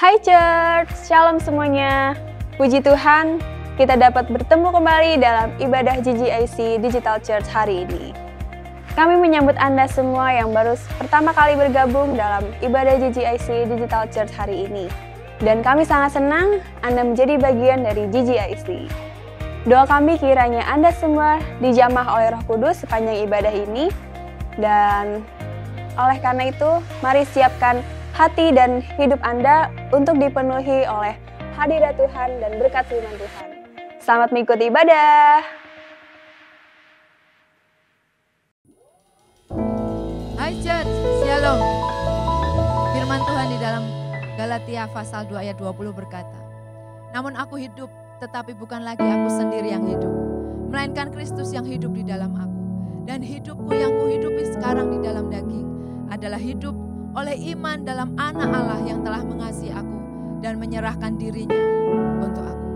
Hai Church, Shalom semuanya. Puji Tuhan, kita dapat bertemu kembali dalam ibadah GGIC Digital Church hari ini. Kami menyambut Anda semua yang baru pertama kali bergabung dalam ibadah GGIC Digital Church hari ini. Dan kami sangat senang Anda menjadi bagian dari GGIC. Doa kami kiranya Anda semua dijamah oleh Roh Kudus sepanjang ibadah ini. Dan oleh karena itu, mari siapkan hati dan hidup Anda untuk dipenuhi oleh hadirat Tuhan dan berkat firman Tuhan. Selamat mengikuti ibadah. Hai Church, Shalom. Firman Tuhan di dalam Galatia pasal 2 ayat 20 berkata, namun aku hidup, tetapi bukan lagi aku sendiri yang hidup, melainkan Kristus yang hidup di dalam aku. Dan hidupku yang kuhidupi sekarang di dalam daging adalah hidup oleh iman dalam Anak Allah yang telah mengasihi aku dan menyerahkan dirinya untuk aku.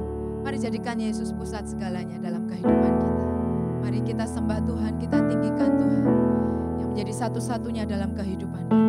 Mari jadikan Yesus pusat segalanya dalam kehidupan kita. Mari kita sembah Tuhan, kita tinggikan Tuhan yang menjadi satu-satunya dalam kehidupan kita.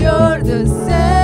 You're the center.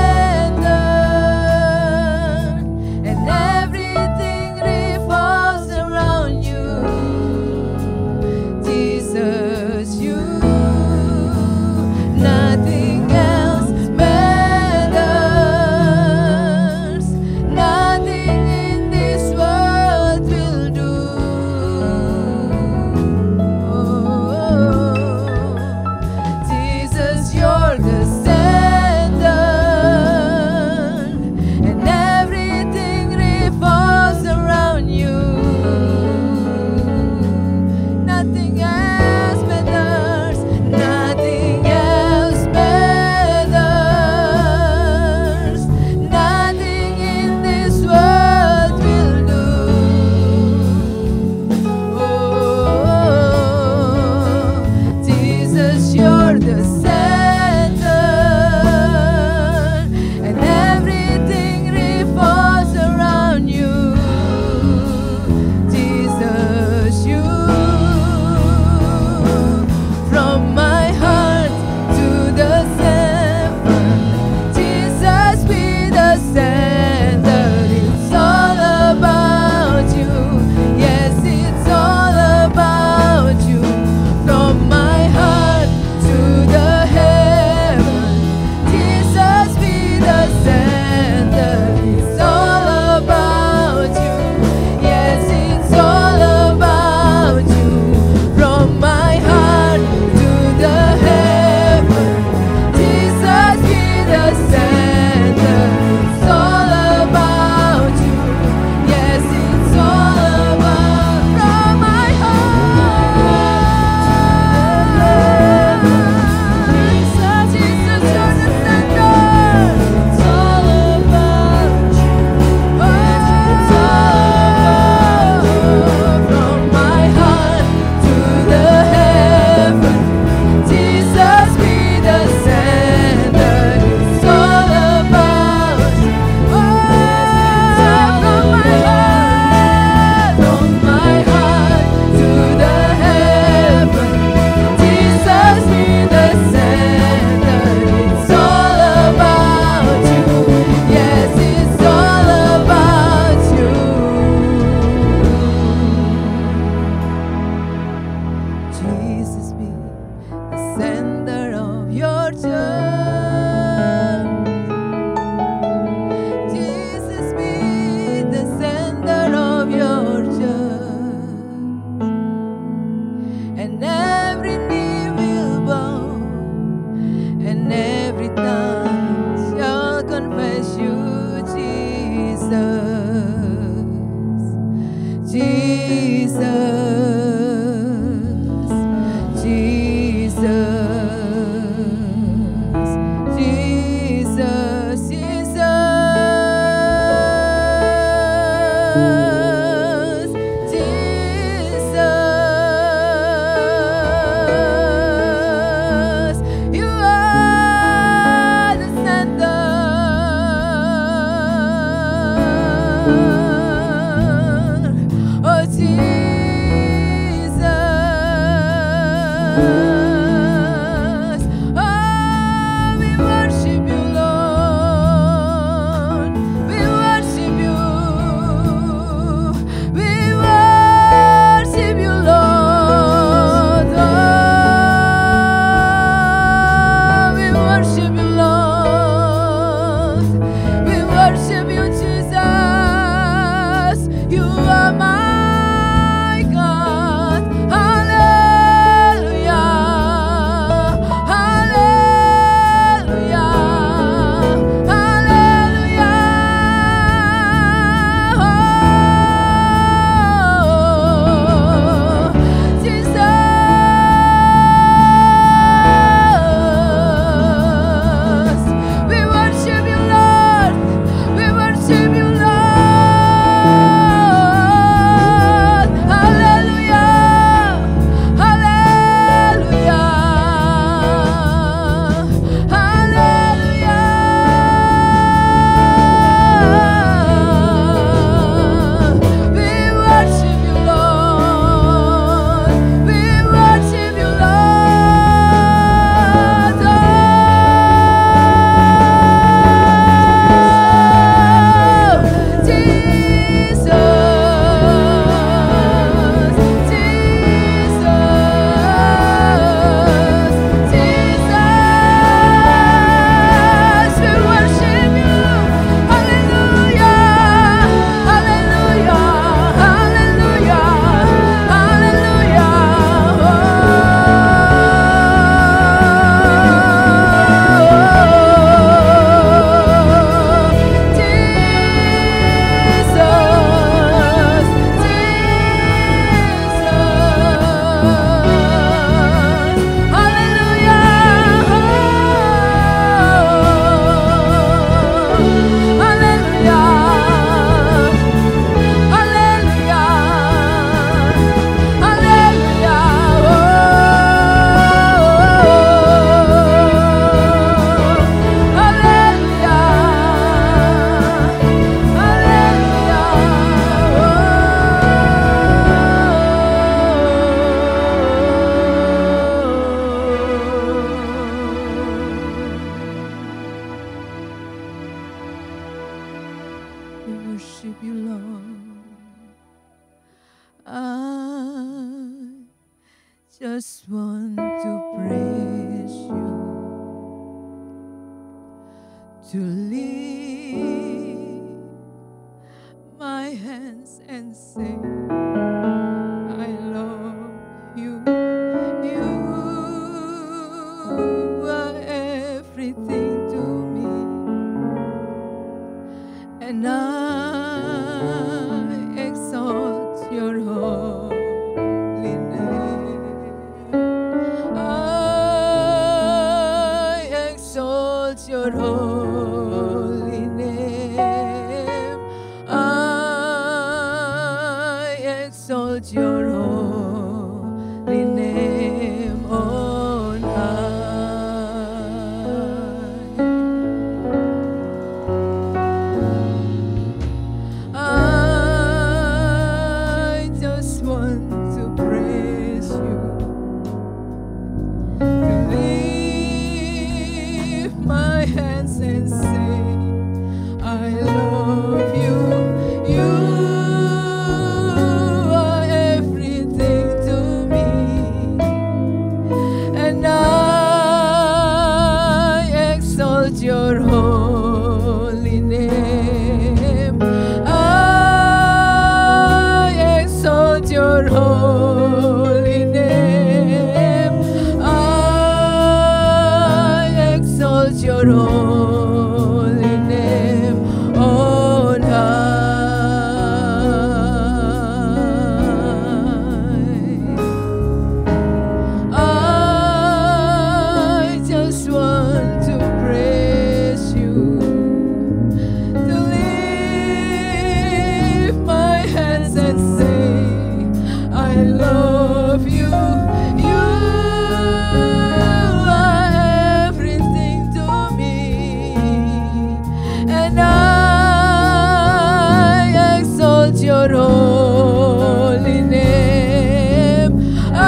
just want to praise you, to lift my hands and say, I love you. You are everything to me, and I exalt your holy name. I exalt your holy name. I exalt your holy name on high. I just want to praise you, to lift my hands and say, and I exalt your holy name. I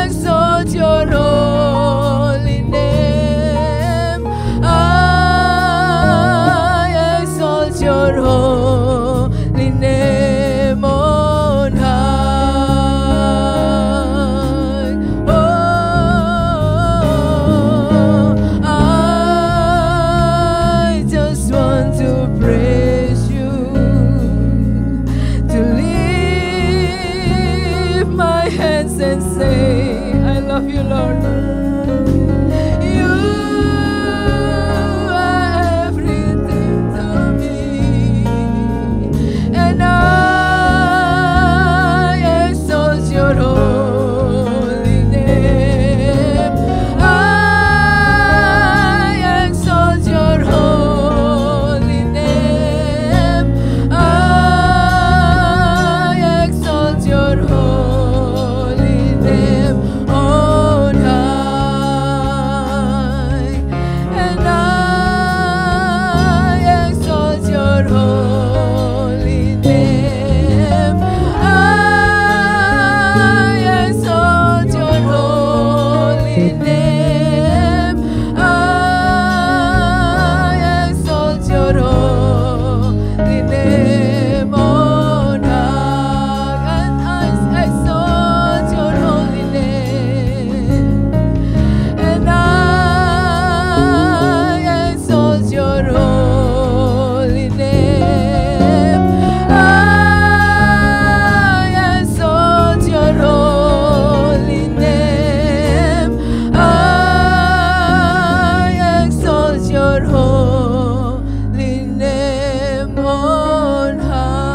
exalt your holy name. I exalt your holy name on high. Oh, I just want to praise you, to lift my hands and say, I love you, Lord. You are everything to me, and I exalt your holy name. I exalt your holy name. I exalt your holy name on high, and I exalt your holy name. I exalt your holy name. I exalt your holy name on high, and I exalt your holy name, and I exalt your holy name. I exalt your holy name. I exalt your holy name on high.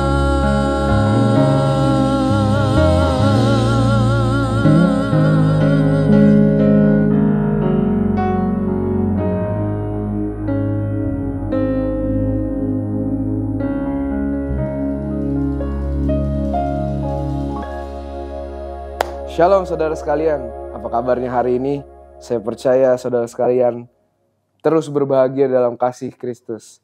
Shalom saudara sekalian, apa kabarnya hari ini? Saya percaya saudara sekalian terus berbahagia dalam kasih Kristus.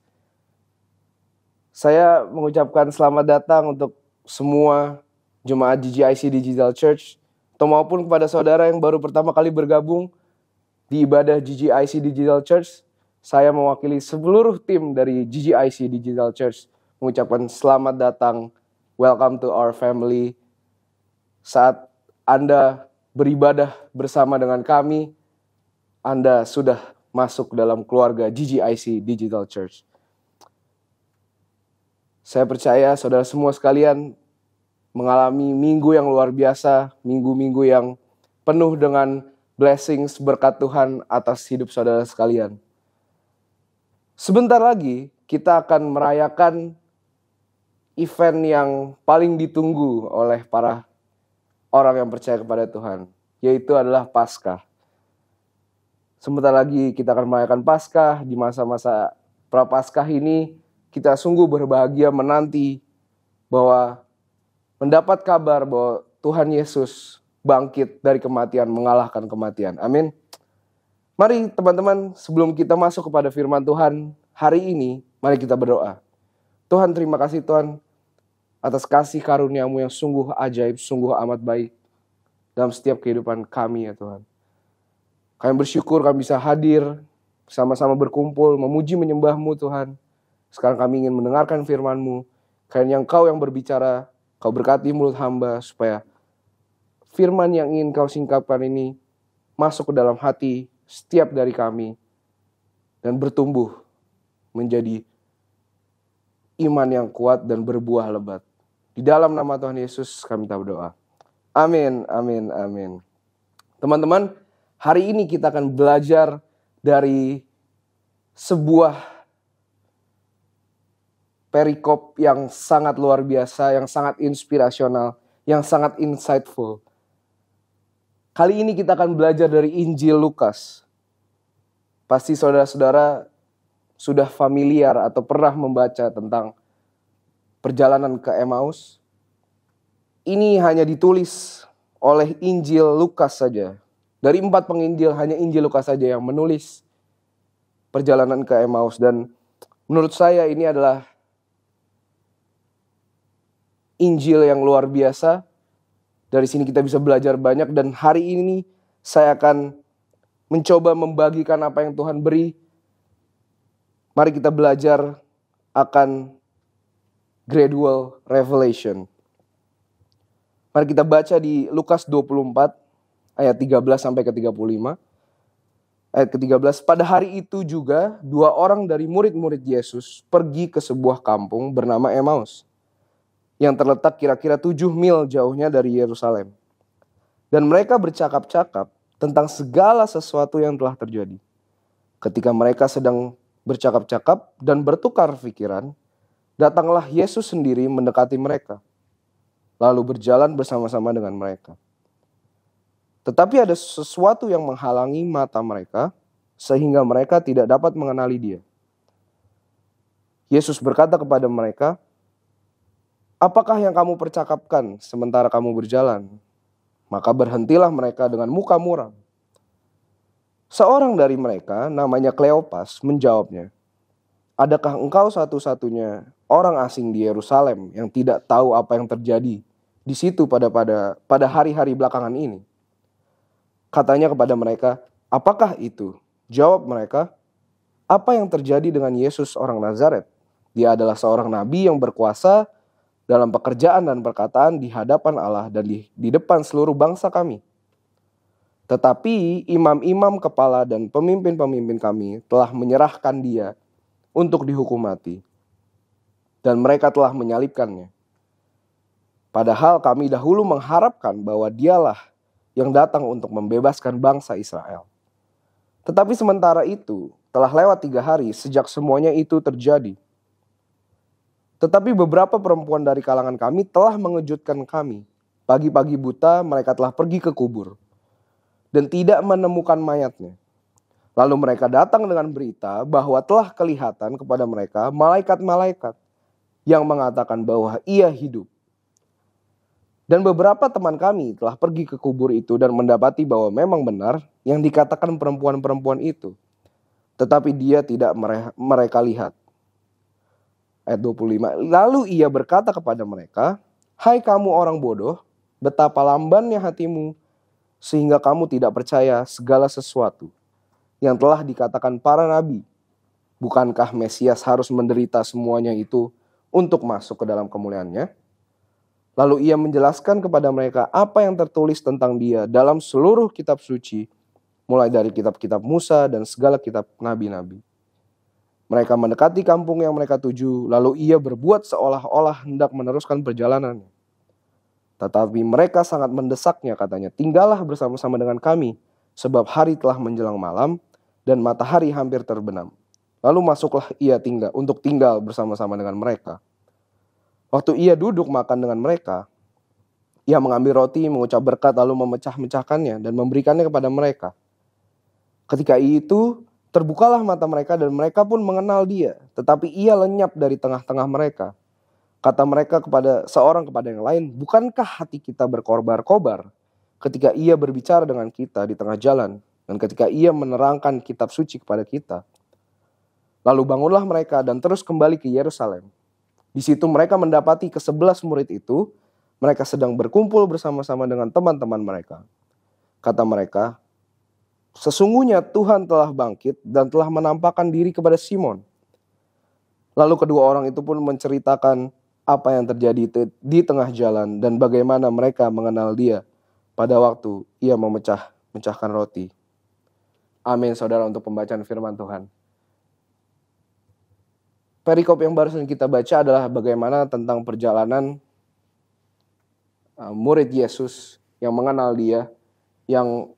Saya mengucapkan selamat datang untuk semua jemaat GGIC Digital Church, atau maupun kepada saudara yang baru pertama kali bergabung di ibadah GGIC Digital Church. Saya mewakili seluruh tim dari GGIC Digital Church mengucapkan selamat datang, welcome to our family. Saat Anda beribadah bersama dengan kami, Anda sudah masuk dalam keluarga GGIC Digital Church. Saya percaya saudara semua sekalian mengalami minggu yang luar biasa, minggu-minggu yang penuh dengan blessings, berkat Tuhan atas hidup saudara sekalian. Sebentar lagi kita akan merayakan event yang paling ditunggu oleh para orang yang percaya kepada Tuhan, yaitu adalah Paskah. Sebentar lagi kita akan merayakan Paskah. Di masa-masa Prapaskah ini kita sungguh berbahagia menanti bahwa mendapat kabar bahwa Tuhan Yesus bangkit dari kematian, mengalahkan kematian. Amin. Mari teman-teman, sebelum kita masuk kepada firman Tuhan hari ini, mari kita berdoa. Tuhan, terima kasih Tuhan atas kasih karunia-Mu yang sungguh ajaib, sungguh amat baik dalam setiap kehidupan kami ya Tuhan. Kami bersyukur kami bisa hadir, sama-sama berkumpul, memuji menyembah-Mu Tuhan. Sekarang kami ingin mendengarkan firman-Mu. Karena Engkau yang berbicara, Kau berkati mulut hamba supaya firman yang ingin Kau singkapkan ini masuk ke dalam hati setiap dari kami dan bertumbuh menjadi iman yang kuat dan berbuah lebat. Di dalam nama Tuhan Yesus kami berdoa. Amin, amin, amin. Teman-teman, hari ini kita akan belajar dari sebuah perikop yang sangat luar biasa, yang sangat inspirasional, yang sangat insightful. Kali ini kita akan belajar dari Injil Lukas. Pasti saudara-saudara sudah familiar atau pernah membaca tentang perjalanan ke Emmaus. Ini hanya ditulis oleh Injil Lukas saja. Dari 4 penginjil, hanya Injil Lukas saja yang menulis perjalanan ke Emmaus. Dan menurut saya ini adalah Injil yang luar biasa. Dari sini kita bisa belajar banyak, dan hari ini saya akan mencoba membagikan apa yang Tuhan beri. Mari kita belajar akan gradual revelation. Mari kita baca di Lukas 24 ayat 13 sampai ke 35. Ayat ke-13, pada hari itu juga 2 orang dari murid-murid Yesus pergi ke sebuah kampung bernama Emmaus, yang terletak kira-kira 7 mil jauhnya dari Yerusalem. Dan mereka bercakap-cakap tentang segala sesuatu yang telah terjadi. Ketika mereka sedang bercakap-cakap dan bertukar pikiran, datanglah Yesus sendiri mendekati mereka, lalu berjalan bersama-sama dengan mereka. Tetapi ada sesuatu yang menghalangi mata mereka, sehingga mereka tidak dapat mengenali Dia. Yesus berkata kepada mereka, apakah yang kamu percakapkan sementara kamu berjalan? Maka berhentilah mereka dengan muka muram. Seorang dari mereka, namanya Kleopas, menjawabnya, adakah engkau satu-satunya orang asing di Yerusalem yang tidak tahu apa yang terjadi di situ pada hari-hari belakangan ini? Katanya kepada mereka, apakah itu? Jawab mereka, apa yang terjadi dengan Yesus orang Nazaret? Dia adalah seorang nabi yang berkuasa dalam pekerjaan dan perkataan di hadapan Allah dan di depan seluruh bangsa kami. Tetapi imam-imam kepala dan pemimpin-pemimpin kami telah menyerahkan Dia untuk dihukum mati. Dan mereka telah menyalibkannya. Padahal kami dahulu mengharapkan bahwa Dialah yang datang untuk membebaskan bangsa Israel. Tetapi sementara itu, telah lewat 3 hari sejak semuanya itu terjadi. Tetapi beberapa perempuan dari kalangan kami telah mengejutkan kami. Pagi-pagi buta mereka telah pergi ke kubur dan tidak menemukan mayatnya. Lalu mereka datang dengan berita bahwa telah kelihatan kepada mereka malaikat-malaikat yang mengatakan bahwa Ia hidup. Dan beberapa teman kami telah pergi ke kubur itu dan mendapati bahwa memang benar yang dikatakan perempuan-perempuan itu. Tetapi Dia tidak mereka lihat. Ayat 25. Lalu Ia berkata kepada mereka, hai kamu orang bodoh, betapa lambannya hatimu, sehingga kamu tidak percaya segala sesuatu yang telah dikatakan para nabi. Bukankah Mesias harus menderita semuanya itu untuk masuk ke dalam kemuliaannya? Lalu Ia menjelaskan kepada mereka apa yang tertulis tentang Dia dalam seluruh kitab suci, mulai dari kitab-kitab Musa dan segala kitab nabi-nabi. Mereka mendekati kampung yang mereka tuju, lalu Ia berbuat seolah-olah hendak meneruskan perjalanannya. Tetapi mereka sangat mendesaknya, katanya, tinggallah bersama-sama dengan kami, sebab hari telah menjelang malam dan matahari hampir terbenam. Lalu masuklah Ia untuk tinggal bersama-sama dengan mereka. Waktu Ia duduk makan dengan mereka, Ia mengambil roti, mengucap berkat, lalu memecah-mecahkannya dan memberikannya kepada mereka. Ketika itu, terbukalah mata mereka dan mereka pun mengenal Dia, tetapi Ia lenyap dari tengah-tengah mereka. Kata mereka seorang kepada yang lain, bukankah hati kita berkobar-kobar ketika Ia berbicara dengan kita di tengah jalan dan ketika Ia menerangkan kitab suci kepada kita? Lalu bangunlah mereka dan terus kembali ke Yerusalem. Di situ mereka mendapati ke-11 murid itu, mereka sedang berkumpul bersama-sama dengan teman-teman mereka. Kata mereka, sesungguhnya Tuhan telah bangkit dan telah menampakkan diri kepada Simon. Lalu kedua orang itu pun menceritakan apa yang terjadi di tengah jalan dan bagaimana mereka mengenal Dia pada waktu Ia memecahkan roti. Amin, saudara, untuk pembacaan firman Tuhan. Perikop yang barusan kita baca adalah bagaimana tentang perjalanan murid Yesus yang mengenal Dia, yang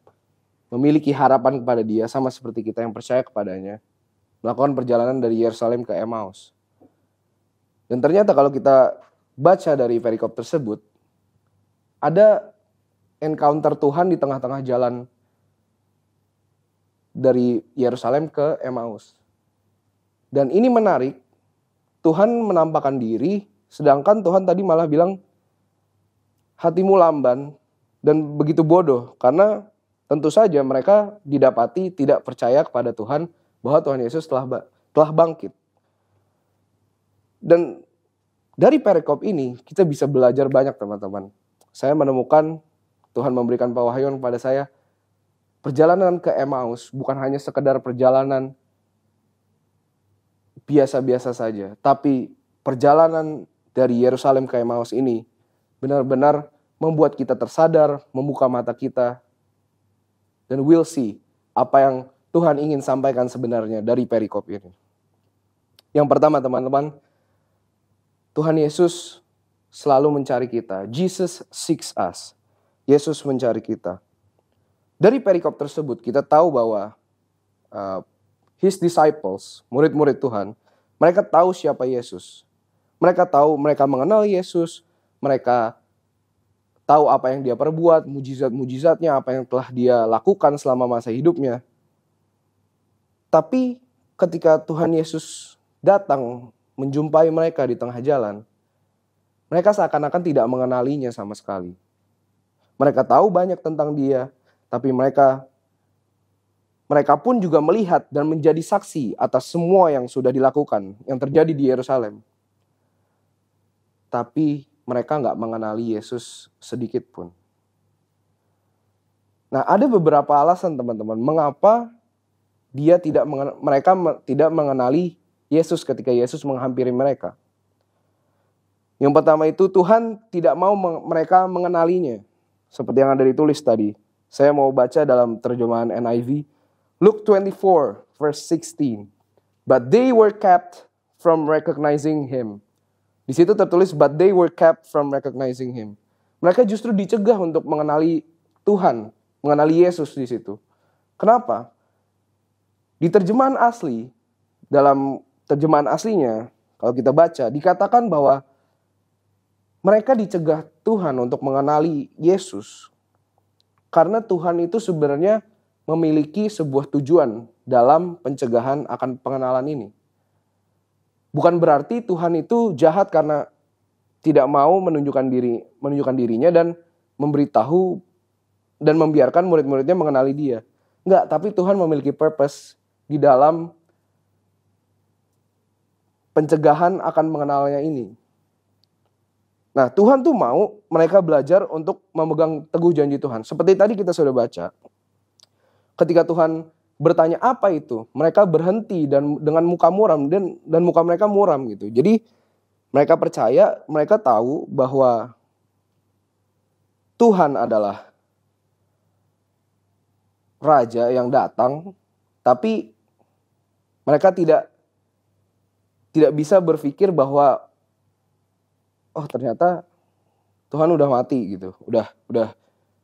memiliki harapan kepada Dia, sama seperti kita yang percaya kepadanya, melakukan perjalanan dari Yerusalem ke Emmaus. Dan ternyata kalau kita baca dari perikop tersebut, ada encounter Tuhan di tengah-tengah jalan dari Yerusalem ke Emmaus. Dan ini menarik, Tuhan menampakkan diri, sedangkan Tuhan tadi malah bilang, hatimu lamban dan begitu bodoh, karena tentu saja mereka didapati tidak percaya kepada Tuhan bahwa Tuhan Yesus telah bangkit. Dan dari perikop ini kita bisa belajar banyak teman-teman. Saya menemukan Tuhan memberikan pewahyuan kepada saya, perjalanan ke Emmaus bukan hanya sekedar perjalanan biasa-biasa saja, tapi perjalanan dari Yerusalem ke Emmaus ini benar-benar membuat kita tersadar, membuka mata kita, dan we'll see apa yang Tuhan ingin sampaikan sebenarnya dari perikop ini. Yang pertama teman-teman, Tuhan Yesus selalu mencari kita. Jesus seeks us. Yesus mencari kita. Dari perikop tersebut kita tahu bahwa His disciples, murid-murid Tuhan, mereka tahu siapa Yesus. Mereka mengenal Yesus. Mereka tahu apa yang dia perbuat, mujizat-mujizatnya, apa yang telah dia lakukan selama masa hidupnya. Tapi ketika Tuhan Yesus datang menjumpai mereka di tengah jalan, mereka seakan-akan tidak mengenalinya sama sekali. Mereka tahu banyak tentang dia, tapi mereka pun juga melihat dan menjadi saksi atas semua yang sudah dilakukan, yang terjadi di Yerusalem. Tapi mereka nggak mengenali Yesus sedikit pun. Nah, ada beberapa alasan teman-teman, mengapa mereka tidak mengenali Yesus ketika Yesus menghampiri mereka. Yang pertama itu Tuhan tidak mau mereka mengenalinya. Seperti yang ada ditulis tadi. Saya mau baca dalam terjemahan NIV. Luke 24 verse 16. But they were kept from recognizing him. Di situ tertulis but they were kept from recognizing him. Mereka justru dicegah untuk mengenali Tuhan, mengenali Yesus di situ. Kenapa? Di terjemahan asli, dalam terjemahan aslinya, kalau kita baca, dikatakan bahwa mereka dicegah Tuhan untuk mengenali Yesus. Karena Tuhan itu sebenarnya memiliki sebuah tujuan dalam pencegahan akan pengenalan ini. Bukan berarti Tuhan itu jahat karena tidak mau menunjukkan dirinya dan memberitahu dan membiarkan murid-muridnya mengenali dia. Enggak, tapi Tuhan memiliki purpose di dalam pencegahan akan mengenalnya ini. Nah, Tuhan tuh mau mereka belajar untuk memegang teguh janji Tuhan. Seperti tadi kita sudah baca. Ketika Tuhan bertanya apa itu, mereka berhenti dan dengan muka muram dan muka mereka muram gitu. Jadi mereka percaya, mereka tahu bahwa Tuhan adalah Raja yang datang, tapi mereka tidak bisa berpikir bahwa oh ternyata Tuhan udah mati gitu, udah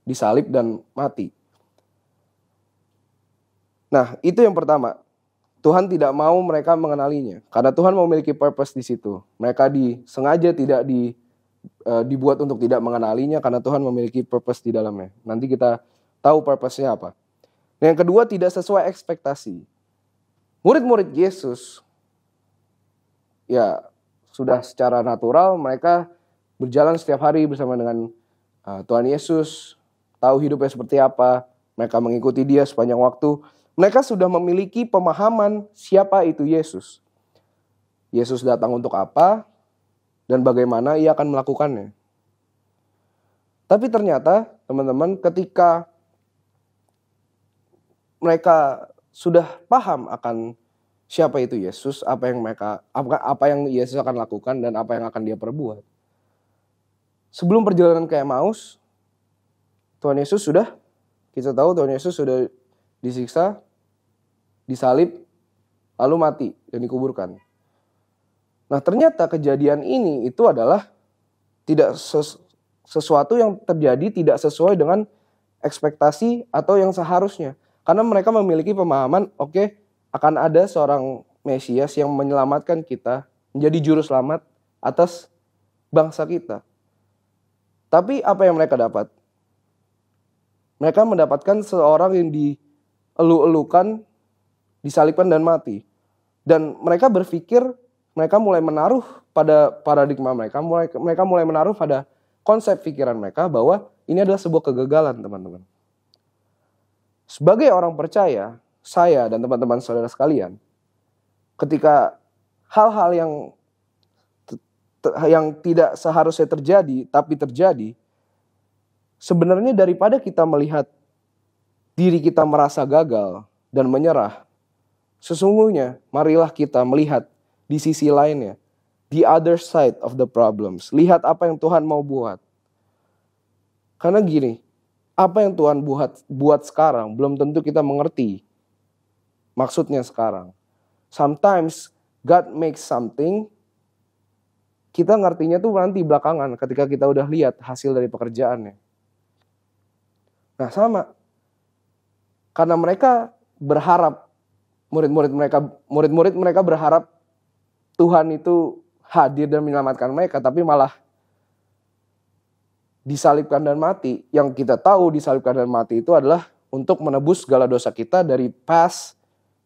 disalib dan mati. Nah, itu yang pertama. Tuhan tidak mau mereka mengenalinya karena Tuhan memiliki purpose di situ. Mereka sengaja tidak dibuat untuk tidak mengenalinya karena Tuhan memiliki purpose di dalamnya. Nanti kita tahu purpose-nya apa. Nah, yang kedua, tidak sesuai ekspektasi. Murid-murid Yesus ya sudah secara natural mereka berjalan setiap hari bersama dengan Tuhan Yesus, tahu hidupnya seperti apa, mereka mengikuti dia sepanjang waktu. Mereka sudah memiliki pemahaman siapa itu Yesus. Yesus datang untuk apa dan bagaimana ia akan melakukannya. Tapi ternyata teman-teman, ketika mereka sudah paham akan siapa itu Yesus, apa yang Yesus akan lakukan dan apa yang akan dia perbuat. Sebelum perjalanan ke Emmaus, kita tahu Tuhan Yesus sudah disiksa, disalib, lalu mati dan dikuburkan. Nah, ternyata kejadian ini itu adalah tidak sesuatu yang terjadi tidak sesuai dengan ekspektasi atau yang seharusnya. Karena mereka memiliki pemahaman, akan ada seorang Mesias yang menyelamatkan kita, menjadi juru selamat atas bangsa kita. Tapi apa yang mereka dapat? Mereka mendapatkan seorang yang dielu-elukan, disalibkan dan mati. Dan mereka berpikir, mereka mulai menaruh pada paradigma mereka mulai menaruh pada konsep pikiran mereka bahwa ini adalah sebuah kegagalan, teman-teman. Sebagai orang percaya, saya dan teman-teman saudara sekalian, ketika hal-hal yang tidak seharusnya terjadi, tapi terjadi, sebenarnya daripada kita melihat diri kita merasa gagal dan menyerah, sesungguhnya marilah kita melihat di sisi lainnya, the other side of the problems. Lihat apa yang Tuhan mau buat. Karena gini, apa yang Tuhan buat sekarang belum tentu kita mengerti maksudnya sekarang. Sometimes God makes something, kita ngertinya tuh nanti belakangan ketika kita udah lihat hasil dari pekerjaannya. Nah sama, karena mereka berharap, murid-murid mereka berharap Tuhan itu hadir dan menyelamatkan mereka, tapi malah disalibkan dan mati. Yang kita tahu disalibkan dan mati itu adalah untuk menebus segala dosa kita dari past,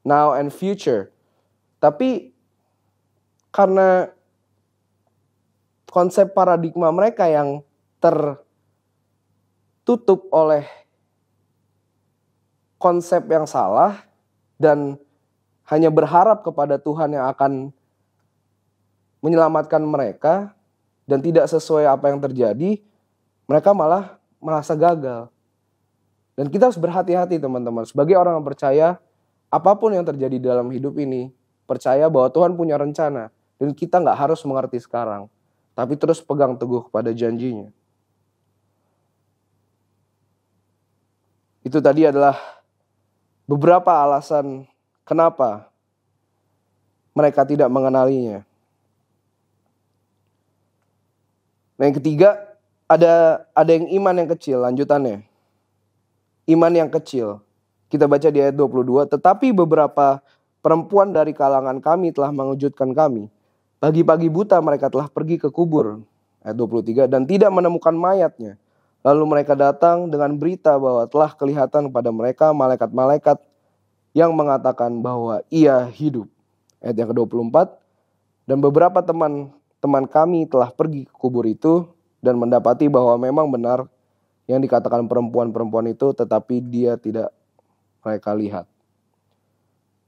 now, and future. Tapi karena konsep paradigma mereka yang tertutup oleh konsep yang salah dan hanya berharap kepada Tuhan yang akan menyelamatkan mereka dan tidak sesuai apa yang terjadi, mereka malah merasa gagal. Dan kita harus berhati-hati teman-teman. Sebagai orang yang percaya, apapun yang terjadi dalam hidup ini, percaya bahwa Tuhan punya rencana. Dan kita gak harus mengerti sekarang, tapi terus pegang teguh kepada janjinya. Itu tadi adalah beberapa alasan kenapa mereka tidak mengenalinya. Nah yang ketiga, ada yang iman yang kecil, lanjutannya. Iman yang kecil. Kita baca di ayat 22, tetapi beberapa perempuan dari kalangan kami telah mengejutkan kami. Pagi-pagi buta mereka telah pergi ke kubur. Ayat 23, dan tidak menemukan mayatnya. Lalu mereka datang dengan berita bahwa telah kelihatan pada mereka malaikat-malaikat yang mengatakan bahwa ia hidup. Ayat yang ke-24, dan beberapa teman kami telah pergi ke kubur itu dan mendapati bahwa memang benar yang dikatakan perempuan-perempuan itu, tetapi dia tidak mereka lihat.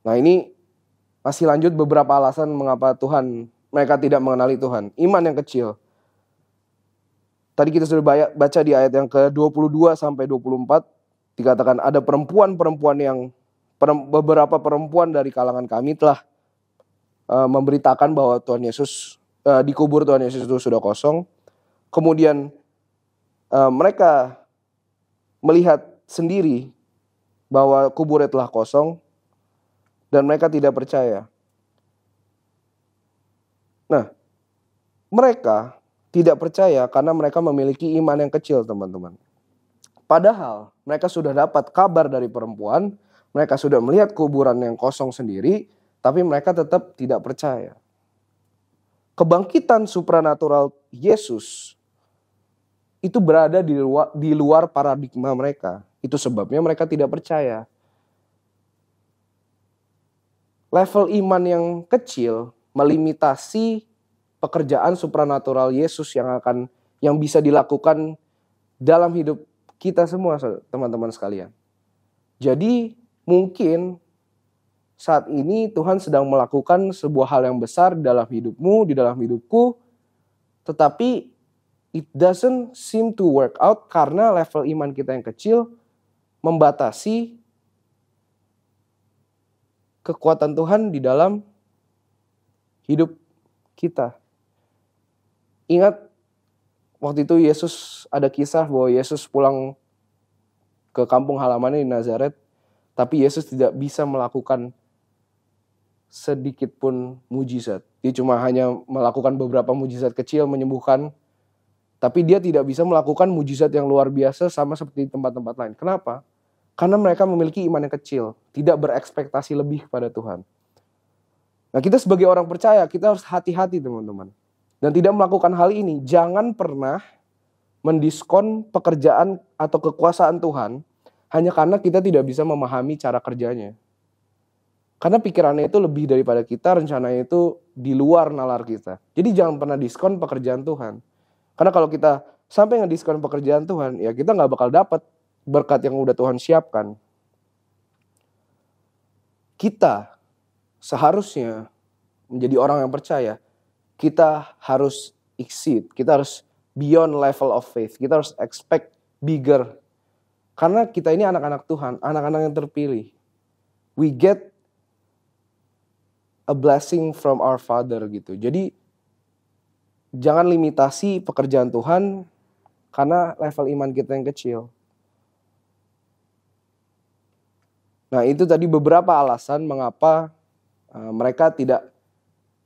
Nah ini masih lanjut beberapa alasan mengapa mereka tidak mengenali Tuhan. Iman yang kecil. Tadi kita sudah baca di ayat yang ke-22 sampai 24, dikatakan ada beberapa perempuan dari kalangan kami telah memberitakan bahwa Tuhan Yesus di kubur Tuhan Yesus itu sudah kosong. Kemudian mereka melihat sendiri bahwa kuburnya telah kosong dan mereka tidak percaya. Nah, mereka tidak percaya karena mereka memiliki iman yang kecil, teman-teman. Padahal mereka sudah dapat kabar dari perempuan, mereka sudah melihat kuburan yang kosong sendiri, tapi mereka tetap tidak percaya. Kebangkitan supranatural Yesus itu berada di luar paradigma mereka. Itu sebabnya mereka tidak percaya. Level iman yang kecil melimitasi pekerjaan supranatural Yesus yang bisa dilakukan dalam hidup kita semua, teman-teman sekalian. Jadi mungkin saat ini Tuhan sedang melakukan sebuah hal yang besar di dalam hidupmu, di dalam hidupku, tetapi it doesn't seem to work out karena level iman kita yang kecil membatasi kekuatan Tuhan di dalam hidup kita. Ingat waktu itu Yesus, ada kisah bahwa Yesus pulang ke kampung halamannya di Nazaret, tapi Yesus tidak bisa melakukan sedikit pun mujizat. Dia cuma hanya melakukan beberapa mujizat kecil menyembuhkan, tapi dia tidak bisa melakukan mujizat yang luar biasa sama seperti tempat-tempat lain. Kenapa? Karena mereka memiliki iman yang kecil, tidak berekspektasi lebih kepada Tuhan. Nah, kita sebagai orang percaya, kita harus hati-hati, teman-teman. Dan tidak melakukan hal ini. Jangan pernah mendiskon pekerjaan atau kekuasaan Tuhan hanya karena kita tidak bisa memahami cara kerjanya. Karena pikirannya itu lebih daripada kita, rencananya itu di luar nalar kita. Jadi jangan pernah diskon pekerjaan Tuhan. Karena kalau kita sampai ngediskon pekerjaan Tuhan, ya kita gak bakal dapat berkat yang udah Tuhan siapkan. kita seharusnya menjadi orang yang percaya, kita harus exceed, kita harus beyond level of faith, kita harus expect bigger. Karena kita ini anak-anak Tuhan, anak-anak yang terpilih. We get a blessing from our Father gitu. Jadi jangan limitasi pekerjaan Tuhan karena level iman kita yang kecil. Nah, itu tadi beberapa alasan mengapa mereka tidak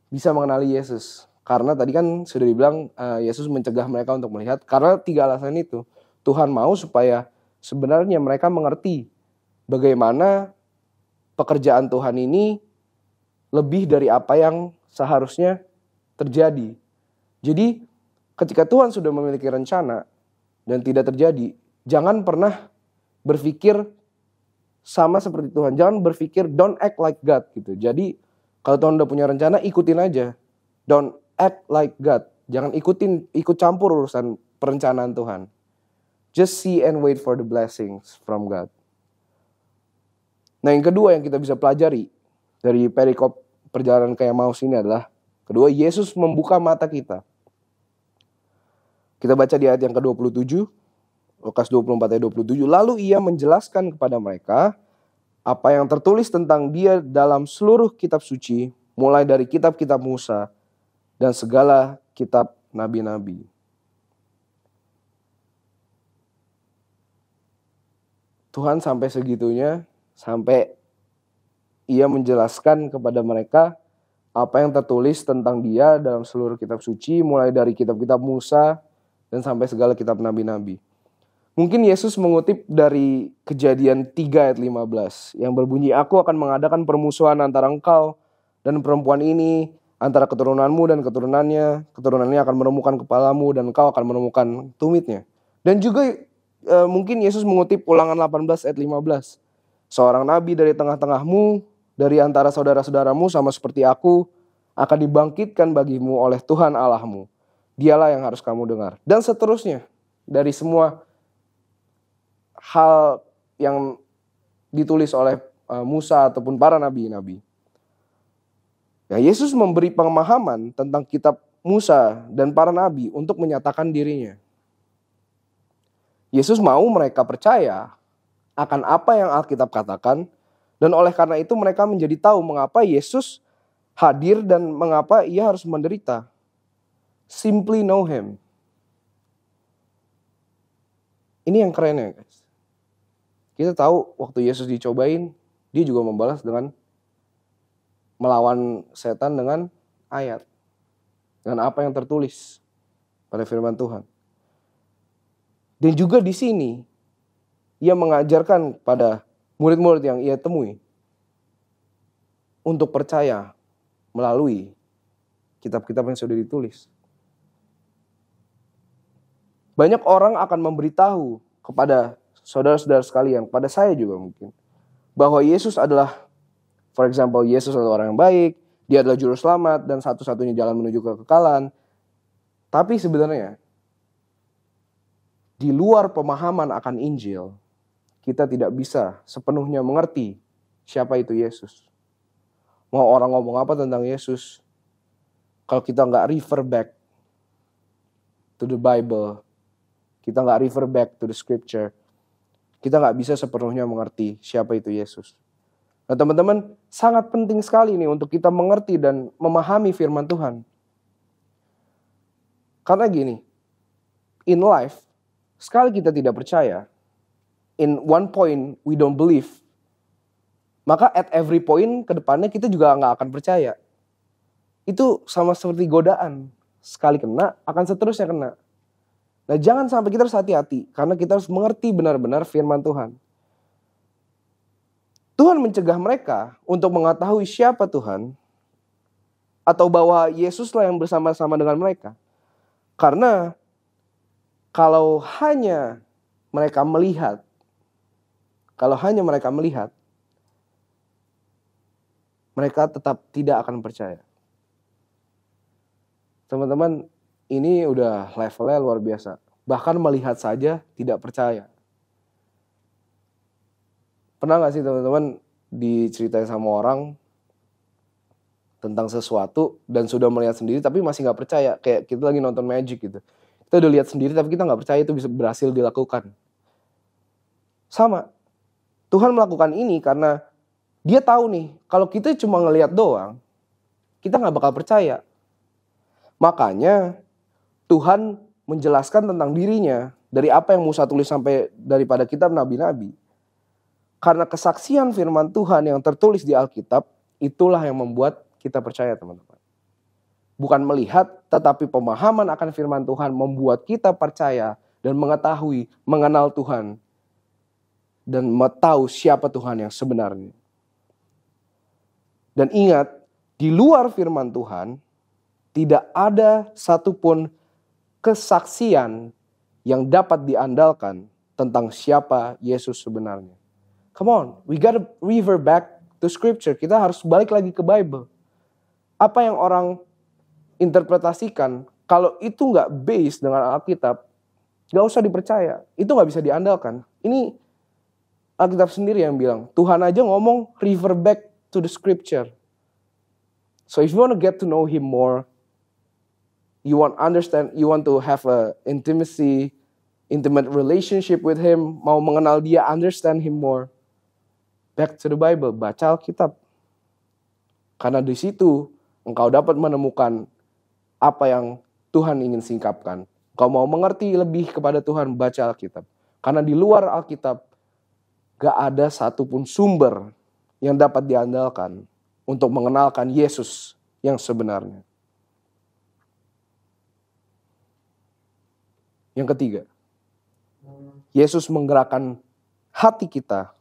bisa mengenali Yesus. Karena tadi kan sudah dibilang Yesus mencegah mereka untuk melihat. Karena 3 alasan itu. Tuhan mau supaya sebenarnya mereka mengerti bagaimana pekerjaan Tuhan ini lebih dari apa yang seharusnya terjadi. Jadi ketika Tuhan sudah memiliki rencana dan tidak terjadi, jangan pernah berpikir sama seperti Tuhan. Jangan berpikir don't act like God gitu. Jadi kalau Tuhan udah punya rencana, ikutin aja. Don't act like God. Jangan ikut campur urusan perencanaan Tuhan. Just see and wait for the blessings from God. Nah, yang kedua yang kita bisa pelajari dari perikop perjalanan ke Emmaus ini adalah, kedua, Yesus membuka mata kita. Kita baca di ayat yang ke-27, Lukas 24 ayat 27. Lalu ia menjelaskan kepada mereka apa yang tertulis tentang dia dalam seluruh kitab suci, mulai dari kitab-kitab Musa dan segala kitab nabi-nabi. Tuhan sampai segitunya, sampai ia menjelaskan kepada mereka apa yang tertulis tentang dia dalam seluruh kitab suci, mulai dari kitab-kitab Musa dan sampai segala kitab nabi-nabi. Mungkin Yesus mengutip dari Kejadian 3 ayat 15 yang berbunyi, aku akan mengadakan permusuhan antara engkau dan perempuan ini, antara keturunanmu dan keturunannya akan menemukan kepalamu dan engkau akan menemukan tumitnya. Dan juga mungkin Yesus mengutip Ulangan 18 ayat 15. Seorang nabi dari tengah-tengahmu, dari antara saudara-saudaramu sama seperti aku, akan dibangkitkan bagimu oleh Tuhan Allahmu. Dialah yang harus kamu dengar. Dan seterusnya, dari semua hal yang ditulis oleh Musa ataupun para nabi-nabi. Ya, Yesus memberi pemahaman tentang kitab Musa dan para nabi untuk menyatakan dirinya. Yesus mau mereka percaya akan apa yang Alkitab katakan, dan oleh karena itu mereka menjadi tahu mengapa Yesus hadir dan mengapa ia harus menderita. Simply know him. Ini yang keren ya guys. Kita tahu waktu Yesus dicobain, dia juga membalas dengan melawan setan dengan ayat. Dengan apa yang tertulis pada firman Tuhan. Dan juga di sini, ia mengajarkan pada murid-murid yang ia temui untuk percaya melalui kitab-kitab yang sudah ditulis. Banyak orang akan memberitahu kepada saudara-saudara sekalian, pada saya juga mungkin, bahwa Yesus adalah, for example, Yesus adalah orang yang baik, dia adalah juru selamat dan satu-satunya jalan menuju kekekalan. Tapi sebenarnya, di luar pemahaman akan Injil, kita tidak bisa sepenuhnya mengerti siapa itu Yesus. Mau orang ngomong apa tentang Yesus, kalau kita nggak refer back to the Bible, kita nggak refer back to the scripture, kita nggak bisa sepenuhnya mengerti siapa itu Yesus. Nah teman-teman, sangat penting sekali nih untuk kita mengerti dan memahami firman Tuhan. Karena gini, in life, sekali kita tidak percaya, in one point we don't believe, maka at every point ke depannya kita juga nggak akan percaya. Itu sama seperti godaan. Sekali kena, akan seterusnya kena. Nah jangan sampai kita harus hati-hati, karena kita harus mengerti benar-benar firman Tuhan. Tuhan mencegah mereka untuk mengetahui siapa Tuhan, atau bahwa Yesuslah yang bersama-sama dengan mereka. Karena kalau hanya mereka melihat, mereka tetap tidak akan percaya. Teman-teman, ini udah levelnya luar biasa. Bahkan melihat saja tidak percaya. Pernah gak sih teman-teman diceritain sama orang tentang sesuatu dan sudah melihat sendiri tapi masih nggak percaya. Kayak kita lagi nonton magic gitu. Kita udah lihat sendiri tapi kita nggak percaya itu bisa berhasil dilakukan. Sama. Tuhan melakukan ini karena dia tahu nih, kalau kita cuma ngelihat doang, kita nggak bakal percaya. Makanya Tuhan menjelaskan tentang dirinya dari apa yang Musa tulis sampai daripada kitab nabi-nabi. Karena kesaksian firman Tuhan yang tertulis di Alkitab, itulah yang membuat kita percaya, teman-teman. Bukan melihat, tetapi pemahaman akan firman Tuhan membuat kita percaya dan mengetahui, mengenal Tuhan. Dan tahu siapa Tuhan yang sebenarnya. Dan ingat, di luar firman Tuhan, tidak ada satupun kesaksian yang dapat diandalkan tentang siapa Yesus sebenarnya. Come on, we gotta revert back to scripture. Kita harus balik lagi ke Bible. Apa yang orang interpretasikan, kalau itu nggak based dengan Alkitab, nggak usah dipercaya. Itu nggak bisa diandalkan. Ini Alkitab sendiri yang bilang, Tuhan aja ngomong revert back to the scripture. So if you want to get to know Him more, you want to have a intimate relationship with Him, mau mengenal Dia, understand Him more, back to the Bible, baca Alkitab. Karena di situ engkau dapat menemukan apa yang Tuhan ingin singkapkan. Engkau mau mengerti lebih kepada Tuhan, baca Alkitab. Karena di luar Alkitab, gak ada satupun sumber yang dapat diandalkan untuk mengenalkan Yesus yang sebenarnya. Yang ketiga, Yesus menggerakkan hati kita.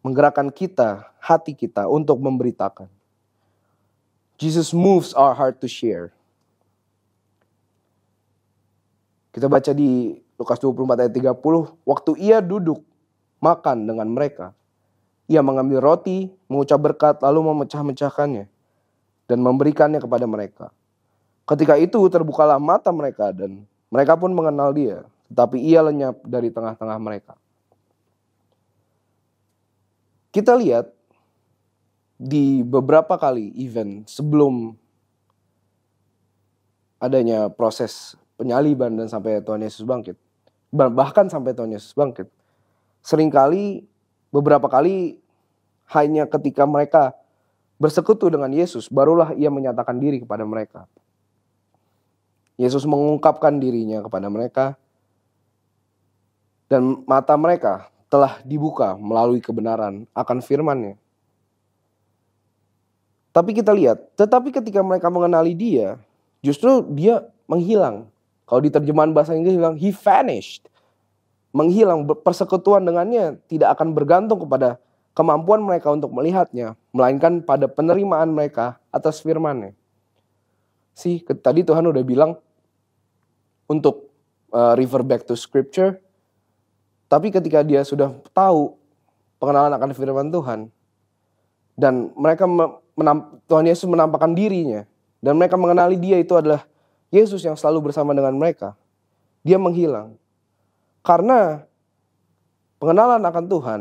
Menggerakkan hati kita untuk memberitakan. Jesus moves our heart to share. Kita baca di Lukas 24 ayat 30. Waktu ia duduk makan dengan mereka, ia mengambil roti, mengucap berkat, lalu memecah-mecahkannya dan memberikannya kepada mereka. Ketika itu terbukalah mata mereka dan mereka pun mengenal dia. Tetapi ia lenyap dari tengah-tengah mereka. Kita lihat di beberapa kali event sebelum adanya proses penyaliban dan sampai Tuhan Yesus bangkit. Bahkan sampai Tuhan Yesus bangkit. Seringkali, beberapa kali hanya ketika mereka bersekutu dengan Yesus, barulah ia menyatakan diri kepada mereka. Yesus mengungkapkan dirinya kepada mereka. Dan mata mereka telah dibuka melalui kebenaran akan firman-Nya. Tapi kita lihat, tetapi ketika mereka mengenali dia, justru dia menghilang. Kalau di terjemahan bahasa Inggris bilang, he vanished. Menghilang, persekutuan dengannya tidak akan bergantung kepada kemampuan mereka untuk melihatnya, melainkan pada penerimaan mereka atas firman-Nya. Tadi Tuhan udah bilang untuk refer back to scripture, tapi ketika dia sudah tahu pengenalan akan firman Tuhan, dan mereka Tuhan Yesus menampakkan dirinya. Dan mereka mengenali dia itu adalah Yesus yang selalu bersama dengan mereka. Dia menghilang. Karena pengenalan akan Tuhan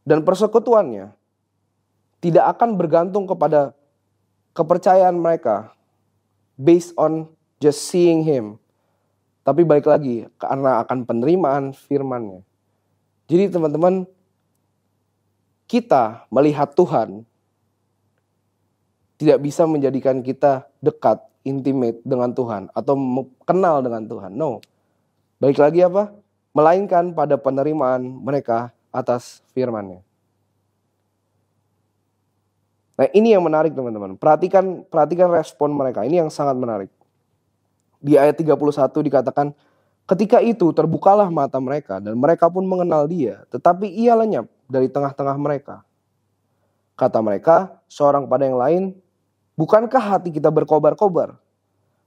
dan persekutuannya tidak akan bergantung kepada kepercayaan mereka based on just seeing Him. Tapi balik lagi, karena akan penerimaan firman-Nya. Jadi teman-teman, kita melihat Tuhan tidak bisa menjadikan kita dekat, intimate dengan Tuhan atau kenal dengan Tuhan. No. Balik lagi apa? Melainkan pada penerimaan mereka atas firman-Nya. Nah, ini yang menarik teman-teman. Perhatikan respon mereka. Ini yang sangat menarik. Di ayat 31 dikatakan, ketika itu terbukalah mata mereka dan mereka pun mengenal dia, tetapi ia lenyap dari tengah-tengah mereka. Kata mereka, seorang pada yang lain, bukankah hati kita berkobar-kobar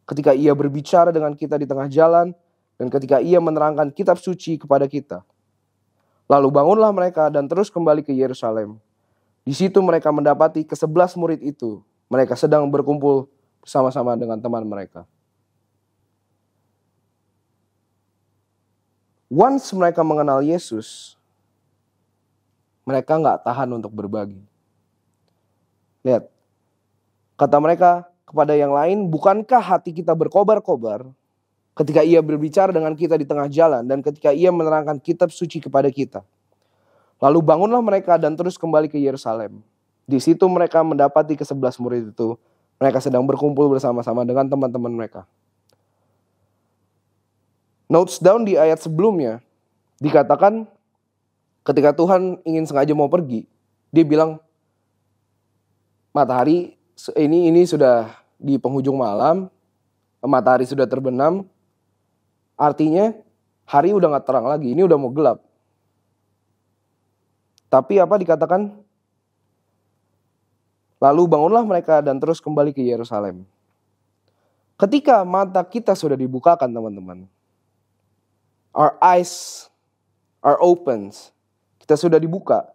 ketika ia berbicara dengan kita di tengah jalan dan ketika ia menerangkan kitab suci kepada kita? Lalu bangunlah mereka dan terus kembali ke Yerusalem. Di situ mereka mendapati ke-11 murid itu. Mereka sedang berkumpul bersama-sama dengan teman mereka. Once mereka mengenal Yesus, mereka nggak tahan untuk berbagi. Lihat, kata mereka kepada yang lain, bukankah hati kita berkobar-kobar ketika ia berbicara dengan kita di tengah jalan dan ketika ia menerangkan kitab suci kepada kita? Lalu bangunlah mereka dan terus kembali ke Yerusalem. Di situ mereka mendapati ke-11 murid itu. Mereka sedang berkumpul bersama-sama dengan teman-teman mereka. Notes down di ayat sebelumnya, dikatakan ketika Tuhan ingin sengaja mau pergi, dia bilang, matahari ini sudah di penghujung malam, matahari sudah terbenam, artinya hari udah gak terang lagi, ini udah mau gelap. Tapi apa dikatakan? Lalu bangunlah mereka dan terus kembali ke Yerusalem. Ketika mata kita sudah dibukakan, teman-teman, our eyes are open, kita sudah dibuka,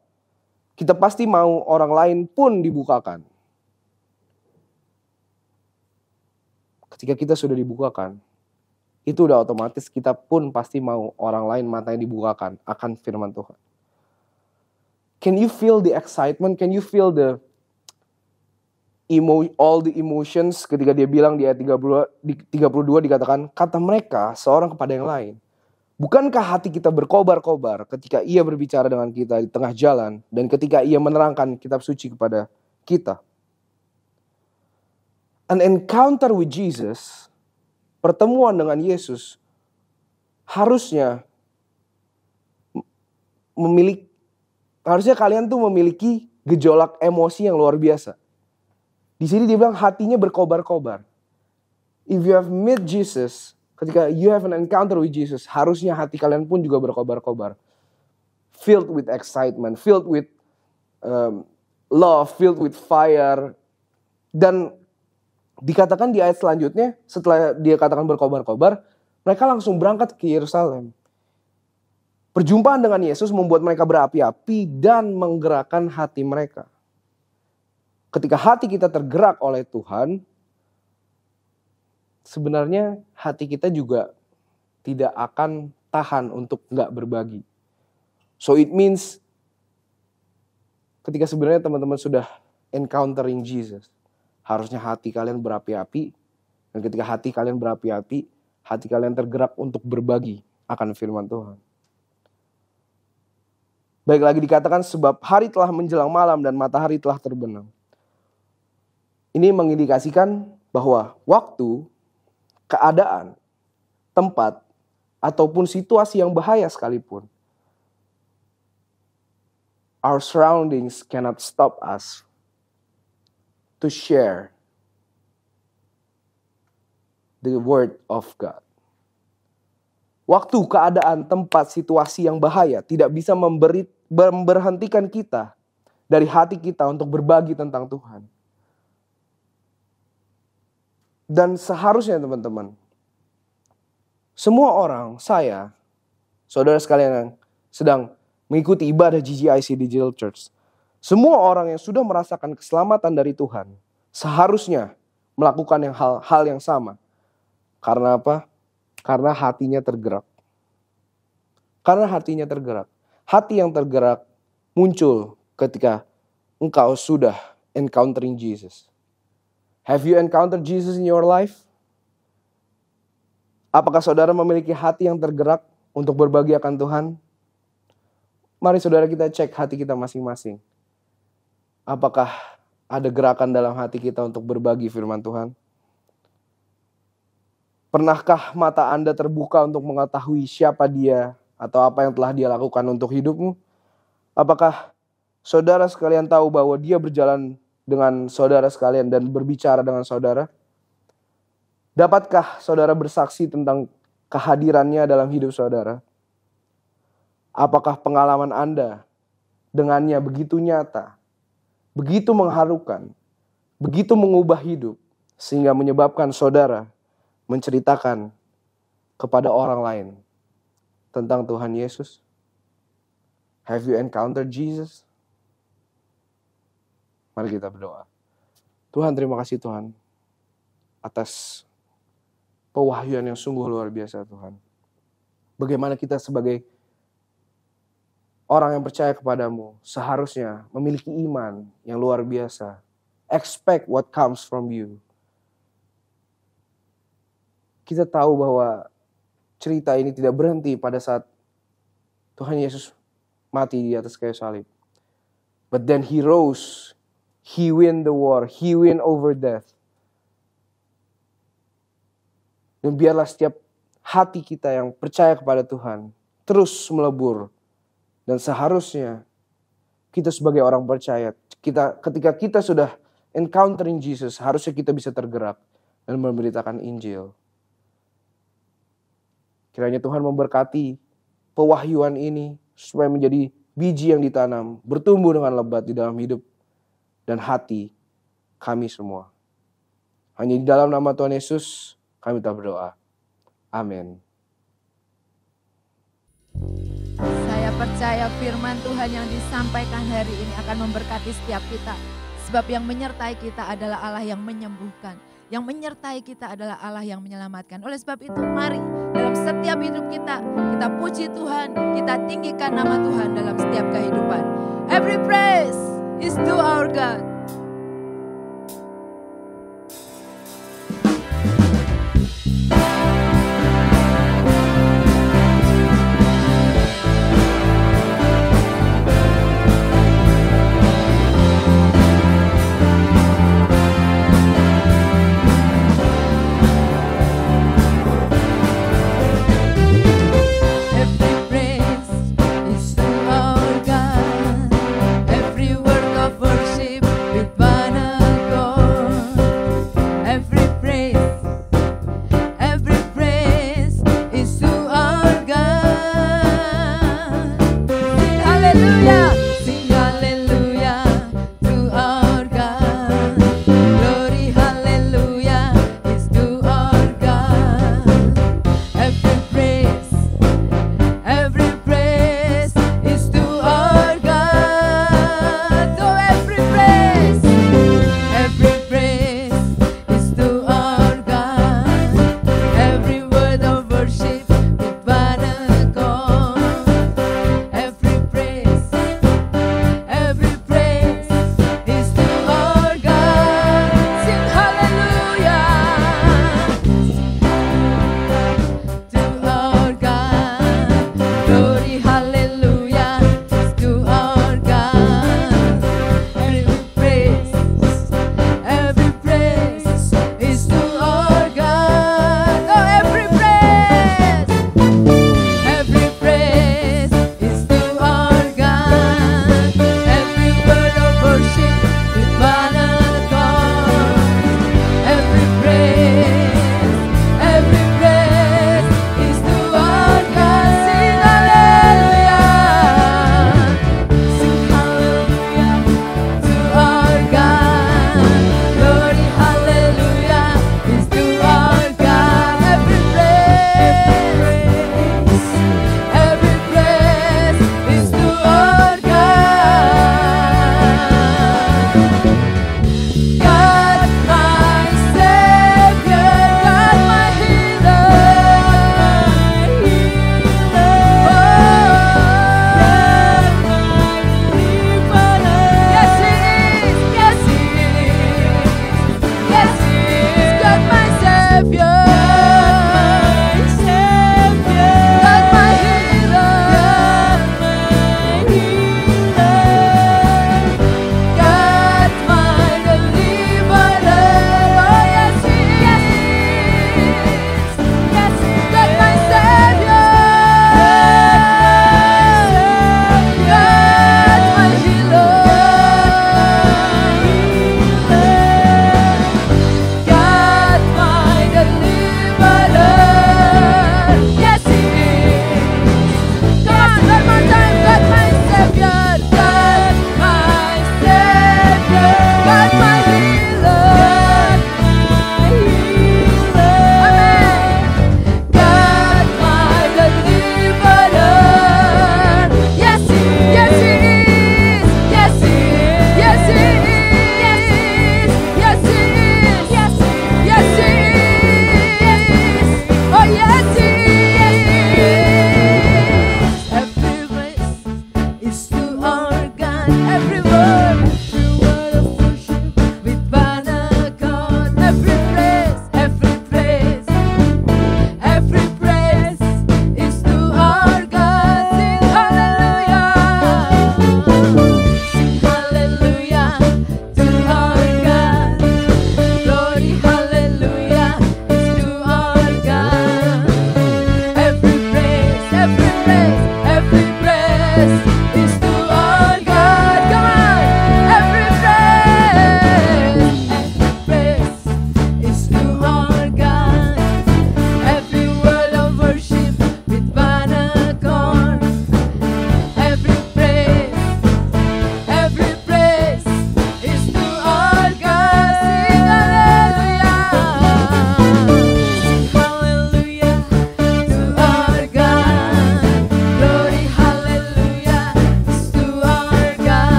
kita pasti mau orang lain pun dibukakan. Ketika kita sudah dibukakan, itu udah otomatis kita pun pasti mau orang lain matanya dibukakan akan firman Tuhan. Can you feel the excitement? Can you feel all the emotions ketika dia bilang di ayat 32 dikatakan, kata mereka seorang kepada yang lain, bukankah hati kita berkobar-kobar ketika ia berbicara dengan kita di tengah jalan dan ketika ia menerangkan kitab suci kepada kita? An encounter with Jesus, pertemuan dengan Yesus, harusnya kalian tuh memiliki gejolak emosi yang luar biasa. Di sini dia bilang hatinya berkobar-kobar. If you have met Jesus, ketika you have an encounter with Jesus, harusnya hati kalian pun juga berkobar-kobar. Filled with excitement, filled with love, filled with fire. Dan dikatakan di ayat selanjutnya, setelah dia katakan berkobar-kobar, mereka langsung berangkat ke Yerusalem. Perjumpaan dengan Yesus membuat mereka berapi-api dan menggerakkan hati mereka. Ketika hati kita tergerak oleh Tuhan, sebenarnya hati kita juga tidak akan tahan untuk gak berbagi. So it means ketika sebenarnya teman-teman sudah encountering Jesus, harusnya hati kalian berapi-api. Dan ketika hati kalian berapi-api, hati kalian tergerak untuk berbagi akan firman Tuhan. Baik lagi dikatakan sebab hari telah menjelang malam dan matahari telah terbenam. Ini mengindikasikan bahwa waktu, keadaan, tempat, ataupun situasi yang bahaya sekalipun, our surroundings cannot stop us to share the word of God. Waktu, keadaan, tempat, situasi yang bahaya tidak bisa memberhentikan kita dari hati kita untuk berbagi tentang Tuhan. Dan seharusnya teman-teman, semua orang, saya, saudara sekalian yang sedang mengikuti ibadah GGIC Digital Church, semua orang yang sudah merasakan keselamatan dari Tuhan, seharusnya melakukan hal yang sama. Karena apa? Karena hatinya tergerak. Karena hatinya tergerak. Hati yang tergerak muncul ketika engkau sudah encountering Jesus. Have you encountered Jesus in your life? Apakah saudara memiliki hati yang tergerak untuk berbagi akan Tuhan? Mari saudara kita cek hati kita masing-masing. Apakah ada gerakan dalam hati kita untuk berbagi firman Tuhan? Pernahkah mata Anda terbuka untuk mengetahui siapa dia atau apa yang telah dia lakukan untuk hidupmu? Apakah saudara sekalian tahu bahwa dia berjalan dengan saudara sekalian dan berbicara dengan saudara? Dapatkah saudara bersaksi tentang kehadirannya dalam hidup saudara? Apakah pengalaman Anda dengannya begitu nyata, begitu mengharukan, begitu mengubah hidup, sehingga menyebabkan saudara menceritakan kepada orang lain tentang Tuhan Yesus? Have you encountered Jesus? Mari kita berdoa. Tuhan, terima kasih Tuhan atas pewahyuan yang sungguh luar biasa Tuhan. Bagaimana kita sebagai orang yang percaya kepadamu seharusnya memiliki iman yang luar biasa. Expect what comes from you. Kita tahu bahwa cerita ini tidak berhenti pada saat Tuhan Yesus mati di atas kayu salib. But then he rose. He win the war. He win over death. Dan biarlah setiap hati kita yang percaya kepada Tuhan terus melebur. Dan seharusnya kita sebagai orang percaya, ketika kita sudah encountering Jesus, harusnya kita bisa tergerak dan memberitakan Injil. Kiranya Tuhan memberkati pewahyuan ini supaya menjadi biji yang ditanam, bertumbuh dengan lebat di dalam hidup dan hati kami semua. Hanya di dalam nama Tuhan Yesus kami telah berdoa. Amin. Saya percaya firman Tuhan yang disampaikan hari ini akan memberkati setiap kita. Sebab yang menyertai kita adalah Allah yang menyembuhkan. Yang menyertai kita adalah Allah yang menyelamatkan. Oleh sebab itu mari dalam setiap hidup kita puji Tuhan, kita tinggikan nama Tuhan dalam setiap kehidupan. Every praise is to our God. Every word of worship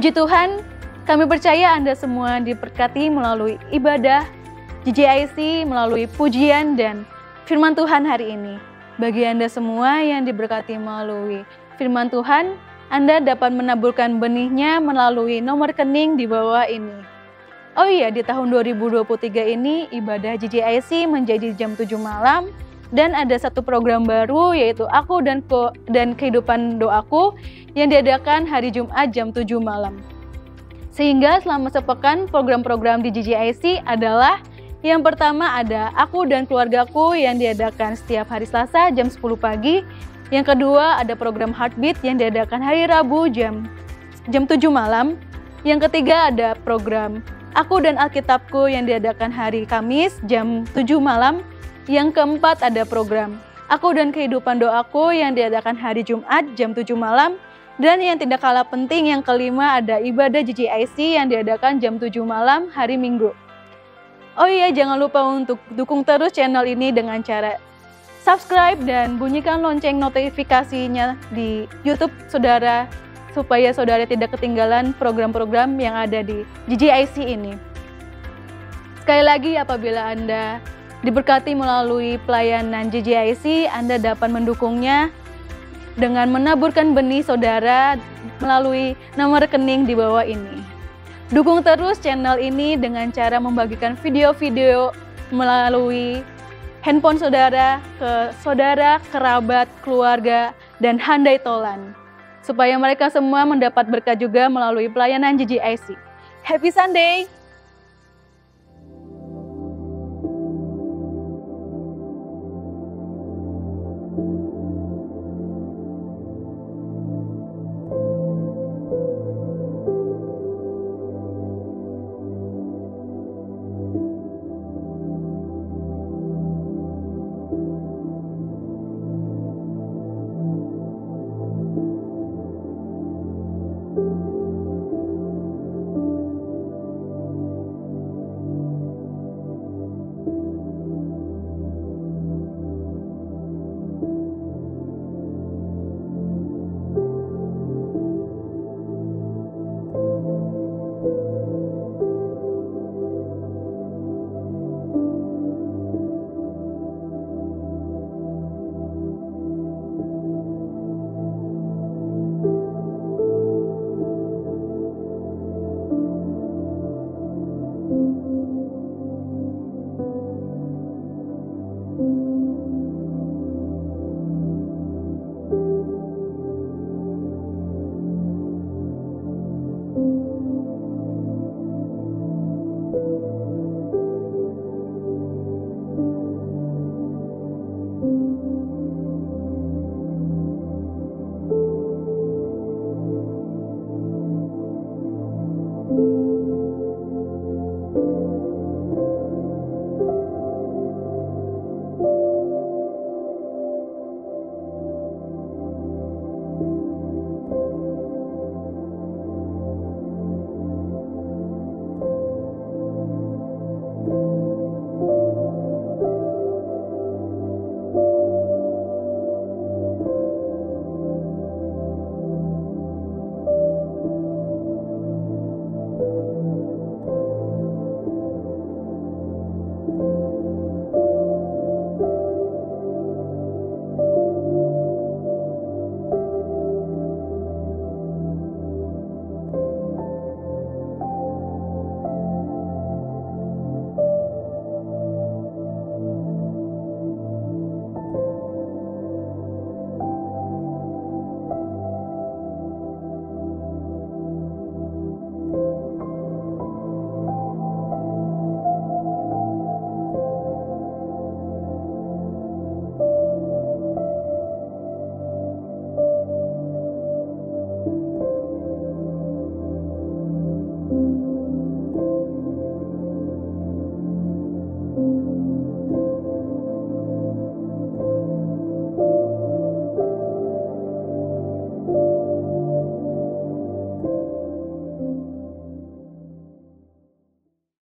Puji Tuhan, kami percaya Anda semua diberkati melalui ibadah GJIC, melalui pujian dan firman Tuhan hari ini. Bagi Anda semua yang diberkati melalui firman Tuhan, Anda dapat menaburkan benihnya melalui nomor rekening di bawah ini. Oh iya, di tahun 2023 ini ibadah GJIC menjadi jam 7 malam dan ada satu program baru yaitu Aku dan Kehidupan Doaku yang diadakan hari Jumat jam 7 malam. Sehingga selama sepekan program-program di GJIC adalah yang pertama ada Aku dan Keluargaku yang diadakan setiap hari Selasa jam 10 pagi. Yang kedua ada program Heartbeat yang diadakan hari Rabu jam 7 malam. Yang ketiga ada program Aku dan Alkitabku yang diadakan hari Kamis jam 7 malam. Yang keempat ada program Aku dan Kehidupan Doaku yang diadakan hari Jumat jam 7 malam. Dan yang tidak kalah penting yang kelima ada ibadah GJIC yang diadakan jam 7 malam hari Minggu. Oh iya, jangan lupa untuk dukung terus channel ini dengan cara subscribe dan bunyikan lonceng notifikasinya di YouTube saudara supaya saudara tidak ketinggalan program-program yang ada di GJIC ini. Sekali lagi, apabila Anda diberkati melalui pelayanan GJIC, Anda dapat mendukungnya dengan menaburkan benih saudara melalui nomor rekening di bawah ini. Dukung terus channel ini dengan cara membagikan video-video melalui handphone saudara ke saudara, kerabat, keluarga, dan handai tolan. Supaya mereka semua mendapat berkat juga melalui pelayanan GJIC. Happy Sunday!